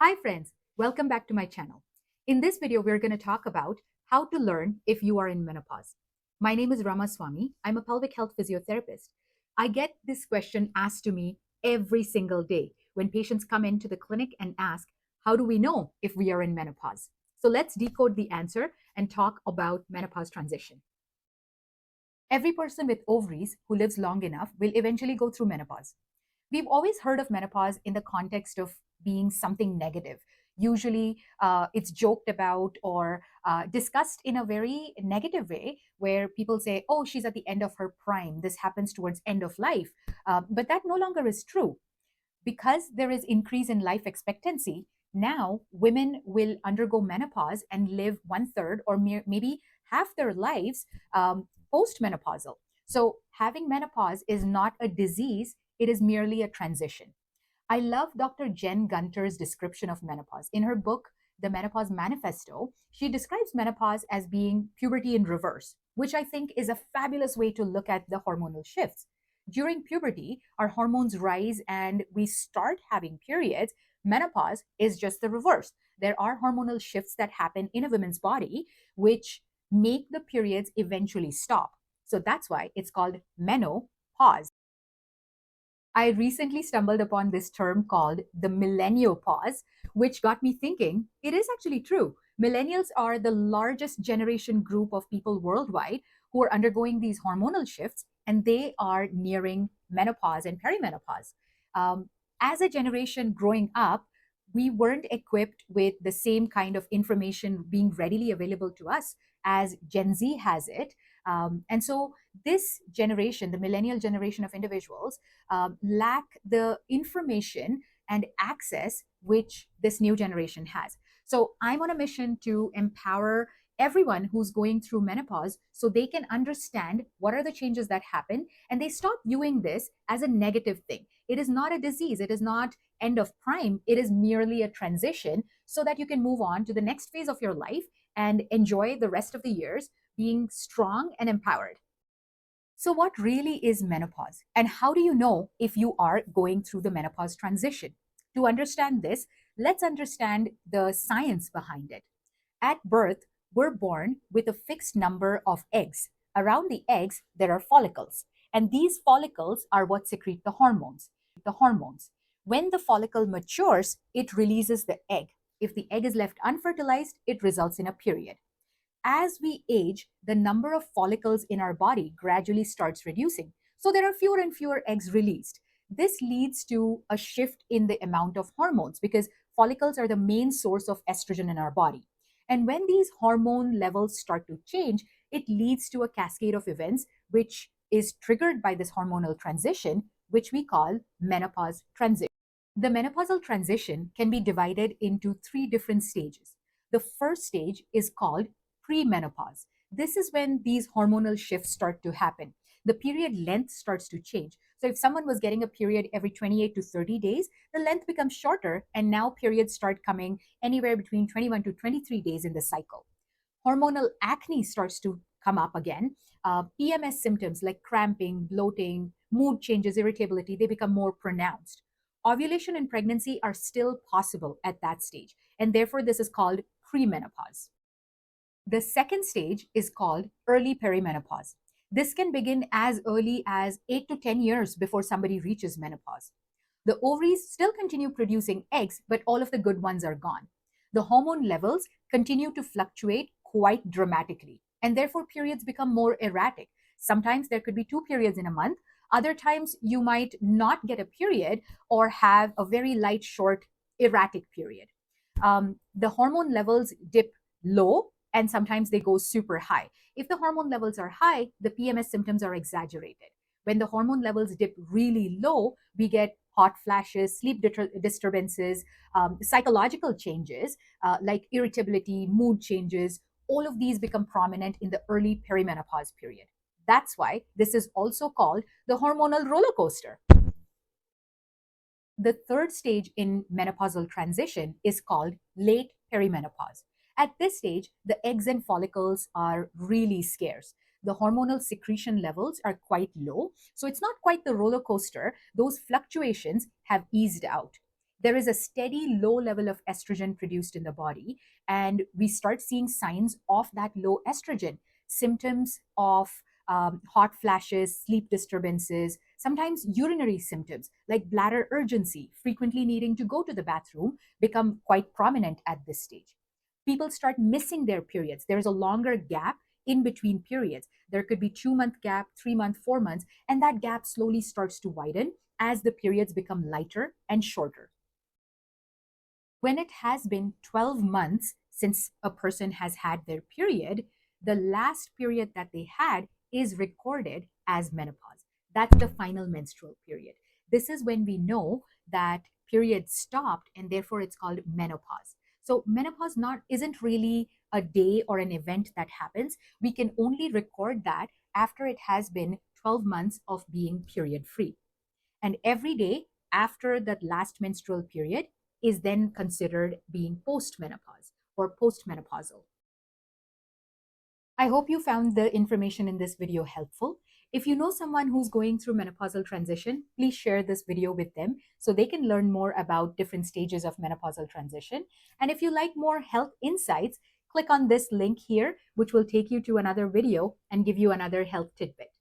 Hi friends, welcome back to my channel. In this video, we're going to talk about how to learn if you are in menopause. My name is Rama Swami. I'm a pelvic health physiotherapist. I get this question asked to me every single day when patients come into the clinic and ask, how do we know if we are in menopause? So let's decode the answer and talk about menopause transition. Every person with ovaries who lives long enough will eventually go through menopause. We've always heard of menopause in the context of being something negative. Usually, it's joked about or discussed in a very negative way, where people say, "Oh, she's at the end of her prime. This happens towards end of life." But that no longer is true because there is increase in life expectancy. Now, women will undergo menopause and live one third or maybe half their lives postmenopausal. So, having menopause is not a disease, it is merely a transition. I love Dr. Jen Gunter's description of menopause. In her book, The Menopause Manifesto, she describes menopause as being puberty in reverse, which I think is a fabulous way to look at the hormonal shifts. During puberty, our hormones rise and we start having periods. Menopause is just the reverse. There are hormonal shifts that happen in a woman's body, which make the periods eventually stop. So that's why it's called menopause. I recently stumbled upon this term called the millenniopause, which got me thinking it is actually true. Millennials are the largest generation group of people worldwide who are undergoing these hormonal shifts, and they are nearing menopause and perimenopause. As a generation growing up, we weren't equipped with the same kind of information being readily available to us as Gen Z has it. And so, this generation, the millennial generation of individuals, lack the information and access which this new generation has. So I'm on a mission to empower everyone who's going through menopause so they can understand what are the changes that happen and they stop viewing this as a negative thing. It is not a disease, it is not end of prime, it is merely a transition so that you can move on to the next phase of your life and enjoy the rest of the years being strong and empowered. So, what really is menopause? And how do you know if you are going through the menopause transition? To understand this, let's understand the science behind it. At birth, we're born with a fixed number of eggs. Around the eggs, there are follicles. And these follicles are what secrete the hormones. The hormones. When the follicle matures, it releases the egg. If the egg is left unfertilized, it results in a period. As we age, the number of follicles in our body gradually starts reducing. So there are fewer and fewer eggs released. This leads to a shift in the amount of hormones because follicles are the main source of estrogen in our body. And when these hormone levels start to change, it leads to a cascade of events which is triggered by this hormonal transition, which we call menopause transition. The menopausal transition can be divided into three different stages. The first stage is called premenopause. This is when these hormonal shifts start to happen. The period length starts to change. So if someone was getting a period every 28 to 30 days, the length becomes shorter, and now periods start coming anywhere between 21 to 23 days in the cycle. Hormonal acne starts to come up again. PMS symptoms like cramping, bloating, mood changes, irritability, they become more pronounced. Ovulation and pregnancy are still possible at that stage, and therefore this is called premenopause. The second stage is called early perimenopause. This can begin as early as 8 to 10 years before somebody reaches menopause. The ovaries still continue producing eggs, but all of the good ones are gone. The hormone levels continue to fluctuate quite dramatically, and therefore periods become more erratic. Sometimes there could be two periods in a month. Other times you might not get a period or have a very light, short, erratic period. The hormone levels dip low and sometimes they go super high. If the hormone levels are high, the PMS symptoms are exaggerated. When the hormone levels dip really low, we get hot flashes, sleep disturbances, psychological changes like irritability, mood changes. All of these become prominent in the early perimenopause period. That's why this is also called the hormonal roller coaster. The third stage in menopausal transition is called late perimenopause. At this stage, the eggs and follicles are really scarce. The hormonal secretion levels are quite low, so it's not quite the roller coaster. Those fluctuations have eased out. there is a steady low level of estrogen produced in the body, and we start seeing signs of that low estrogen, symptoms of hot flashes, sleep disturbances, sometimes urinary symptoms like bladder urgency, frequently needing to go to the bathroom, become quite prominent at this stage. People start missing their periods. There's a longer gap in between periods. There could be 2 month gap, 3 month, 4 months, and that gap slowly starts to widen as the periods become lighter and shorter. When it has been 12 months since a person has had their period, the last period that they had is recorded as menopause. That's the final menstrual period. This is when we know that period stopped, and therefore it's called menopause. So menopause not isn't really a day or an event that happens. We can only record that after it has been 12 months of being period free. And every day after that last menstrual period is then considered being postmenopause or postmenopausal. I hope you found the information in this video helpful. If you know someone who's going through menopausal transition, please share this video with them so they can learn more about different stages of menopausal transition. And if you like more health insights, click on this link here, which will take you to another video and give you another health tidbit.